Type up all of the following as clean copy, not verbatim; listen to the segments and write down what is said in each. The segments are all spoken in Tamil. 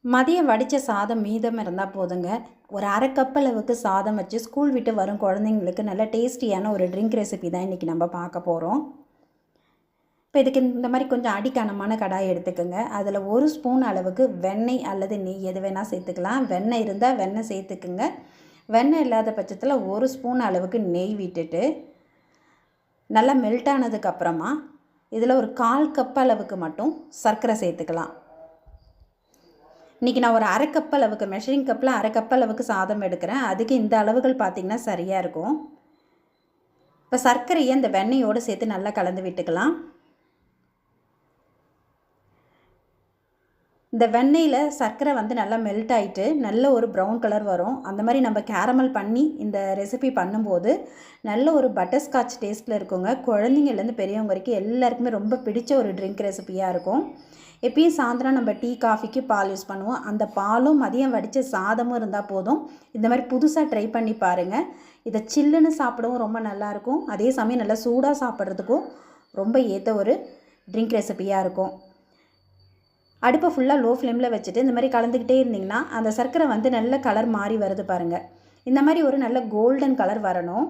மதியம் வடித்த சாதம் மீதம் இருந்தால் போதுங்க. ஒரு அரை கப் அளவுக்கு சாதம் வச்சு ஸ்கூல் விட்டு வரும் குழந்தைங்களுக்கு நல்ல டேஸ்டியான ஒரு ட்ரிங்க் ரெசிபி தான் இன்றைக்கி நம்ம பார்க்க போகிறோம். இப்போ இதுக்கு இந்த மாதிரி கொஞ்சம் அடிக்கனமான கடாய் எடுத்துக்கோங்க. அதில் 1 ஸ்பூன் அளவுக்கு வெண்ணெய் அல்லது நெய் எது வேணால் சேர்த்துக்கலாம். வெண்ணெய் இருந்தால் வெண்ணெய் சேர்த்துக்குங்க. வெண்ணெய் இல்லாத பட்சத்தில் 1 ஸ்பூன் அளவுக்கு நெய் விட்டுட்டு நல்லா மெல்ட் ஆனதுக்கப்புறமா இதில் ஒரு 1/4 கப் அளவுக்கு மட்டும் சர்க்கரை சேர்த்துக்கலாம். இன்றைக்கி நான் ஒரு அரை கப் அளவுக்கு மெஷரிங் கப்பில் அரை கப் அளவுக்கு சாதம் எடுக்கிறேன். அதுக்கு இந்த அளவுகள் பார்த்திங்கன்னா சரியாக இருக்கும். இப்போ சர்க்கரையை இந்த வெண்ணெயோடு சேர்த்து நல்லா கலந்து விட்டுக்கலாம். இந்த வெண்ணெயில் சர்க்கரை நல்லா மெல்ட் ஆகிட்டு நல்ல ஒரு ப்ரௌன் கலர் வரும். அந்த மாதிரி நம்ம கேரமல் பண்ணி இந்த ரெசிபி பண்ணும்போது நல்ல ஒரு பட்டர்ஸ்காட்ச் டேஸ்ட்டில் இருக்குங்க. குழந்தைங்கள்லேருந்து பெரியவங்க வரைக்கும் எல்லாருக்குமே ரொம்ப பிடிச்ச ஒரு ட்ரிங்க் ரெசிபியாக இருக்கும். எப்பயும் சாயந்தரம் நம்ம டீ காஃபிக்கு பால் யூஸ் பண்ணுவோம். அந்த பாலும் மதியம் வடித்த சாதமும் இருந்தால் போதும். இந்த மாதிரி புதுசாக ட்ரை பண்ணி பாருங்கள். இதை சில்லுன்னு சாப்பிடவும் ரொம்ப நல்லாயிருக்கும். அதே சமயம் நல்லா சூடாக சாப்பிட்றதுக்கும் ரொம்ப ஏற்ற ஒரு ட்ரிங்க் ரெசிபியாக இருக்கும். அடுப்பை ஃபுல்லாக லோ ஃப்ளேமில் வச்சுட்டு இந்த மாதிரி கலந்துக்கிட்டே இருந்திங்கன்னா அந்த சர்க்கரை நல்ல கலர் மாறி வருது பாருங்கள். இந்த மாதிரி ஒரு நல்ல கோல்டன் கலர் வரணும்.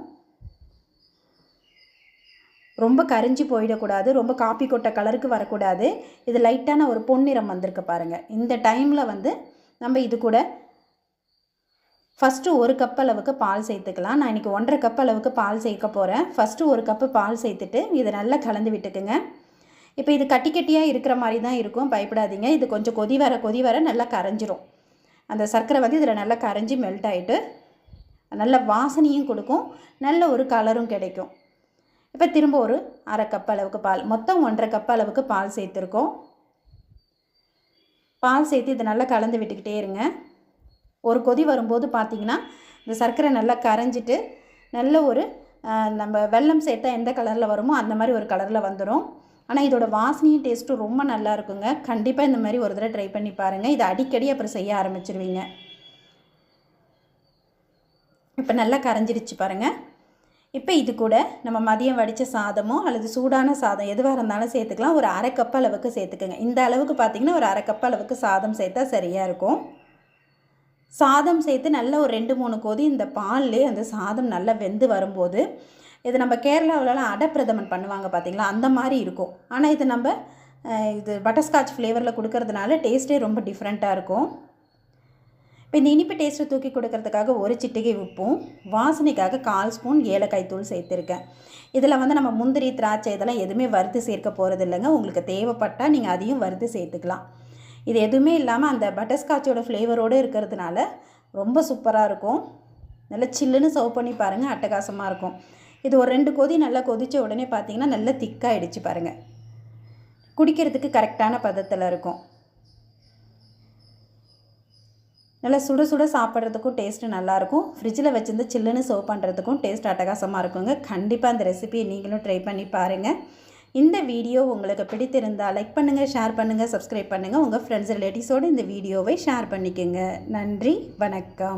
ரொம்ப கரிஞ்சி போயிடக்கூடாது, ரொம்ப காப்பி கொட்டை கலருக்கு வரக்கூடாது. இது லைட்டான ஒரு பொன்னிறம் வந்திருக்கு பாருங்கள். இந்த டைமில் நம்ம இது கூட ஃபஸ்ட்டு 1 கப் அளவுக்கு பால் சேர்த்துக்கலாம். நான் இன்றைக்கி 1.5 கப் அளவுக்கு பால் சேர்க்க போகிறேன். ஃபஸ்ட்டு 1 கப்பு பால் சேர்த்துட்டு இதை நல்லா கலந்து விட்டுக்குங்க. இப்போ இது கட்டி கட்டியாக இருக்கிற மாதிரி தான் இருக்கும், பயப்படாதீங்க. இது கொஞ்சம் கொதி வர நல்லா கரைஞ்சிரும். அந்த சர்க்கரை இதில் நல்லா கரைஞ்சி மெல்ட் ஆகிட்டு நல்ல வாசனையும் கொடுக்கும், நல்ல ஒரு கலரும் கிடைக்கும். இப்போ திரும்ப ஒரு அரை கப் அளவுக்கு பால், மொத்தம் 1.5 கப் அளவுக்கு பால் சேர்த்துருக்கோம். பால் சேர்த்து இதை நல்லா கலந்து விட்டுக்கிட்டே இருங்க. ஒரு கொதி வரும்போது பார்த்திங்கன்னா இந்த சர்க்கரை நல்லா கரைஞ்சிட்டு நல்ல ஒரு நம்ம வெல்லம் சேர்த்தா எந்த கலரில் வருமோ அந்த மாதிரி ஒரு கலரில் வந்துடும். ஆனால் இதோட வாசனையும் டேஸ்ட்டும் ரொம்ப நல்லா இருக்குங்க. கண்டிப்பாக இந்த மாதிரி ஒரு தடவை ட்ரை பண்ணி பாருங்கள். இதை அடிக்கடி அப்புறம் செய்ய ஆரம்பிச்சிருவீங்க. இப்போ நல்லா கரைஞ்சிடுச்சு பாருங்கள். இப்போ இது கூட நம்ம மதியம் வடித்த சாதமோ அல்லது சூடான சாதம் எதுவாக இருந்தாலும் சேர்த்துக்கலாம். ஒரு அரை கப் அளவுக்கு சேர்த்துக்கோங்க. இந்த அளவுக்கு பார்த்திங்கன்னா ஒரு அரை கப் அளவுக்கு சாதம் சேர்த்தா சரியாக இருக்கும். சாதம் சேர்த்து நல்ல ஒரு 2-3 கொதி இந்த பால்லே அந்த சாதம் நல்லா வெந்து வரும்போது இது நம்ம கேரளாவிலலாம் அடப்பிரதமன் பண்ணுவாங்க பார்த்திங்களா, அந்த மாதிரி இருக்கும். ஆனால் இது நம்ம இது பட்டர்ஸ்காட்ச் ஃப்ளேவரில் கொடுக்கறதுனால டேஸ்ட்டே ரொம்ப டிஃப்ரெண்ட்டாக இருக்கும். இப்போ இந்த இனிப்பு டேஸ்ட்டை தூக்கி கொடுக்கறதுக்காக 1 சிட்டிகை உப்பும் வாசனைக்காக 1/4 ஸ்பூன் ஏலக்காய் தூள் சேர்த்துருக்கேன். இதில் நம்ம முந்திரி திராட்சை இதெல்லாம் எதுவுமே வறுத்து சேர்க்க போகிறது இல்லைங்க. உங்களுக்கு தேவைப்பட்டால் நீங்கள் அதையும் வறுத்து சேர்த்துக்கலாம். இது எதுவுமே இல்லாமல் அந்த பட்டர்ஸ்காட்சோட ஃப்ளேவரோடு இருக்கிறதுனால ரொம்ப சூப்பராக இருக்கும். நல்லா சில்லுன்னு சர்வ் பண்ணி பாருங்கள், அட்டகாசமாக இருக்கும். இது ஒரு 2 கொதி நல்லா கொதித்த உடனே பார்த்திங்கன்னா நல்லா திக்காகிடுச்சு பாருங்கள். குடிக்கிறதுக்கு கரெக்டான பதத்தில் இருக்கும். நல்லா சுட சுட சாப்பிட்றதுக்கும் டேஸ்ட்டு நல்லாயிருக்கும். ஃப்ரிட்ஜில் வச்சுருந்து சில்லுன்னு சர்வ் பண்ணுறதுக்கும் டேஸ்ட் அட்டகாசமாக இருக்குங்க. கண்டிப்பாக அந்த ரெசிபியை நீங்களும் ட்ரை பண்ணி பாருங்கள். இந்த வீடியோ உங்களுக்கு பிடித்திருந்தால் லைக் பண்ணுங்கள், ஷேர் பண்ணுங்கள், சப்ஸ்கிரைப் பண்ணுங்கள். உங்கள் ஃப்ரெண்ட்ஸ் ரிலேட்டிவ்ஸோடு இந்த வீடியோவை ஷேர் பண்ணிக்கோங்க. நன்றி, வணக்கம்.